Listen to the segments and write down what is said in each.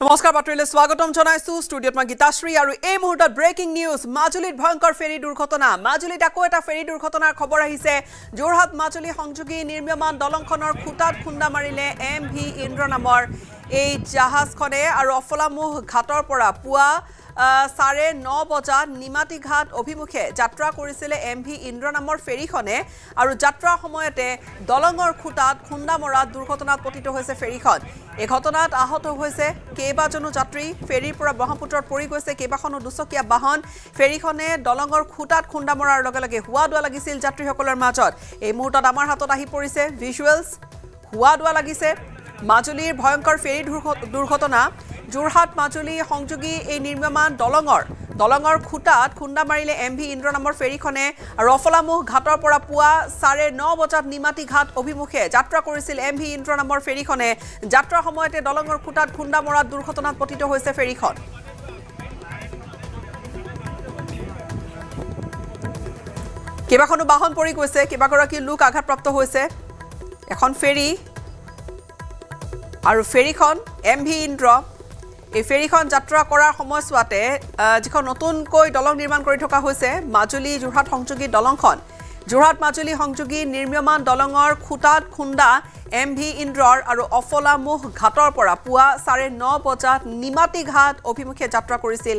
নমস্কাৰ পাত্ৰীলৈ স্বাগতম জনাইছো ষ্টুডিঅত মই গীতাশ্ৰী আৰু এই মুহূৰ্তত ব্ৰেকিং নিউজ মাজুলীত ভয়ংকৰ ফেৰী দুৰ্ঘটনা মাজুলীত আকৌ এটা ফেৰী দুৰ্ঘটনাৰ খবৰ আহিছে যোৰহাট মাজুলী সংযোগী নিৰ্মাণ দলংখনৰ খুটাত খুন্দা মাৰিলে MV ইন্দ্ৰ নামৰ এই জাহাজখনে আৰু অফলামুহ ঘাটৰ পৰা পুৱা 9:30 বজাত নিমাটি ঘাট অভিমুখে যাত্ৰা কৰিছিল MV ইন্দ্ৰ নামৰ ফেৰীখনে আৰু যাত্ৰাৰ সময়তে দলঙৰ খুটাত খুন্দা মৰাত দুৰ্ঘটনাত পতিত হৈছে ফেৰীখন এই ঘটনাত আহত হৈছে কেইবাজনো যাত্ৰী ফেৰীৰ পৰা ব্ৰহ্মপুত্ৰত পৰি গৈছে কেইবাখনো দুচকীয়া বাহন ফেৰীখনে দলঙৰ খুটাত খুন্দা মৰাৰ লগে লগে হুৱা দুৱা লাগিছিল যাত্ৰীসকলৰ মাজত এই মুহূৰ্তত আমাৰ হাতত আহি পৰিছে ভিজুৱেলছ হুৱা দুৱা লাগিছে মাজুলীৰ ভয়ংকৰ ফেৰী দুৰ্ঘটনা যোৰহাট মাজুলী সংযোগী এই নিৰ্মাণ দলঙৰ খুটাত খুন্দা মাৰিলে MV ইন্দ্ৰ নামৰ ফেৰীখনে আৰু অফলামুহ ঘাটৰ পৰা পুৱা 9:30 বজাত নিমাটি ঘাট অভিমুখে যাত্ৰা কৰিছিল MV ইন্দ্ৰ নামৰ ফেৰীখনে যাত্ৰাৰ সময়তে দলঙৰ খুটাত খুন্দা মৰাত দুৰ্ঘটনাত পতিত হৈছে ফেৰীখন কেইবাখনো বাহন পৰি গৈছে কেইবাগৰাকী লোক আঘাতপ্ৰাপ্ত হৈছে এখন ফেৰী আৰু ফেৰীখন MV ইন্দ্ৰ এই ফেৰীখন যাত্ৰা কৰাৰ সময়ছোৱাতে যিখন নতুনকৈ দলং নিৰ্মাণ কৰি থকা হৈছে মাজুলী যোৰহাট সংযোগী দলংখন যোৰহাট মাজুলী সংযোগী নিৰ্মাণ দলঙৰ খুটাত খুন্দা MV ইন্দ্ৰৰ আৰু অফলামুহ ঘাটৰ পৰা পুৱা 9:30 বজাত নিমাটি ঘাট অভিমুখে যাত্ৰা কৰিছিল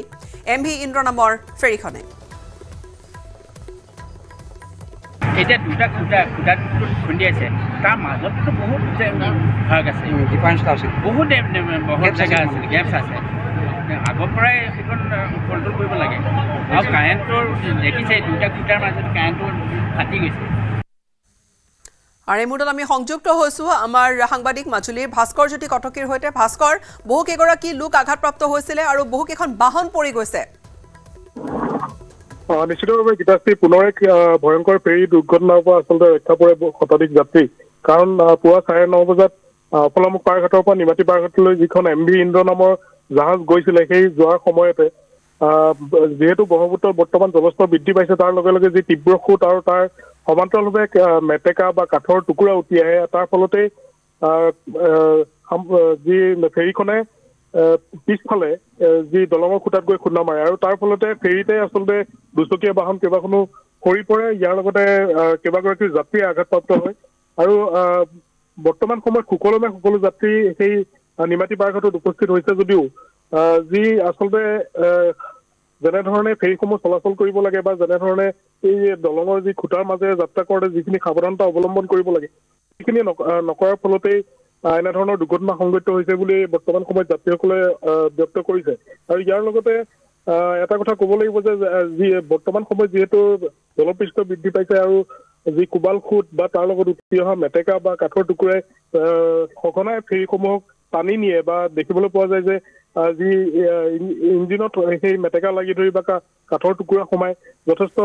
MV ইন্দ্ৰ নামৰ ফেৰীখনে এটা দুটা খুটাত খুন্দি আছে তাৰ মাজতো বহুত ভাগ আছে ডিফাৰেন্স আছে বহুত জায়গা আছে গেপছ আছে আগৰ পৰাই এখন কন্ট্ৰল কৰিব লাগে আৰু কাৰেণ্টৰ দেখিছে দুটা খুটাৰ মাজত কাৰেণ্টৰ ফাটি গৈছে আৰু এই মুহূৰ্তত আমি সংযুক্ত হৈছো আমাৰ সাংবাদিক মাজুলীৰ ভাস্কৰ জ্যোতি কটকীৰ হৈতে ভাস্কৰ বহু কেইগৰাকী লোক আঘাতপ্ৰাপ্ত হৈছিলে আৰু বহু কেইখন বাহন পৰি গৈছে নিশ্চিতভাৱে গীতাশ্ৰী পুনৰ এক ভয়ংকৰ ফেৰী দুৰ্ঘটনাৰ পৰা আচলতে ৰক্ষা পৰে শতাধিক যাত্ৰী কাৰণ পুৱা 9:30 বজাত অফলামুখ পাৰঘাটৰ পৰা নিমাটি পাৰঘাটলৈ যিখন MV ইন্দ্ৰ নামৰ জাহাজ গৈছিলে সেই যোৱাৰ সময়তে যিহেতু ব্ৰহ্মপুত্ৰৰ বৰ্তমান জলস্তৰ বৃদ্ধি পাইছে তাৰ লগে লগে যি তীব্ৰ সোঁত আৰু তাৰ সমান্তৰালভাৱে মেটেকা বা কাঠৰ টুকুৰা উঠি আহে তাৰ ফলতে যি ফেৰীখনে পিছফালে যি দলঙৰ খুটাত গৈ খুন্দা মাৰে আৰু তাৰ ফলতে ফেৰীতে আচলতে দুচকীয়া বাহন কেইবাখনো সৰি পৰে ইয়াৰ লগতে কেইবাগৰাকী যাত্ৰী আঘাতপ্ৰাপ্ত হয় আৰু বৰ্তমান সময়ত সকলো যাত্ৰী সেই নিমাটি পাৰঘাটত উপস্থিত হৈছে যদিও যি আচলতে যেনেধৰণে ফেৰীসমূহ চলাচল কৰিব লাগে বা যেনেধৰণে এই দলঙৰ যি খুটাৰ মাজেৰে যাত্ৰা কৰোঁতে যিখিনি সাৱধানতা অৱলম্বন কৰিব লাগে সেইখিনি নকৰাৰ ফলতেই এনেধৰণৰ দুৰ্ঘটনা সংঘটিত হৈছে বুলি বৰ্তমান সময়ত যাত্ৰীসকলে ব্যক্ত কৰিছে আৰু ইয়াৰ লগতে এটা কথা ক'ব লাগিব যে যি বৰ্তমান সময়ত যিহেতু জলপৃষ্ঠ বৃদ্ধি পাইছে আৰু যি কোবাল খুঁট বা তাৰ লগত উঠি অহা মেটেকা বা কাঠৰ টুকুৰাই সঘনাই ফেৰীসমূহক টানি নিয়ে বা দেখিবলৈ পোৱা যায় যে যি ইঞ্জিনত সেই মেটেকা লাগি ধৰি বা কাঠৰ টুকুৰা সোমাই যথেষ্ট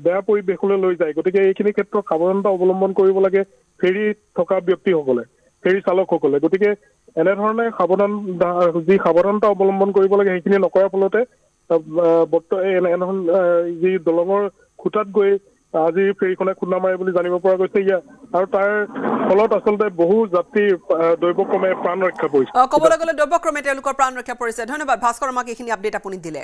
বেয়া পৰিৱেশলৈ লৈ যায় গতিকে এইখিনি ক্ষেত্ৰত সাৱধানতা অৱলম্বন কৰিব লাগে ফেৰীত থকা ব্যক্তিসকলে ফেৰী চালকসকলে গতিকে এনেধৰণে যি সাৱধানতা অৱলম্বন কৰিব লাগে সেইখিনি নকৰাৰ ফলতে যি দলঙৰ খুটাত গৈ আজি ফেৰীখনে খুন্দা মাৰে বুলি জানিব পৰা গৈছে আৰু তাৰ ফলত আচলতে বহু যাত্ৰী দৈৱক্ৰমে প্ৰাণ ৰক্ষা পৰিছে ক'বলৈ গ'লে দৈৱক্ৰমে তেওঁলোকৰ প্ৰাণ ৰক্ষা পৰিছে ধন্যবাদ ভাস্কৰ আমাক এইখিনি আপডেট আপুনি দিলে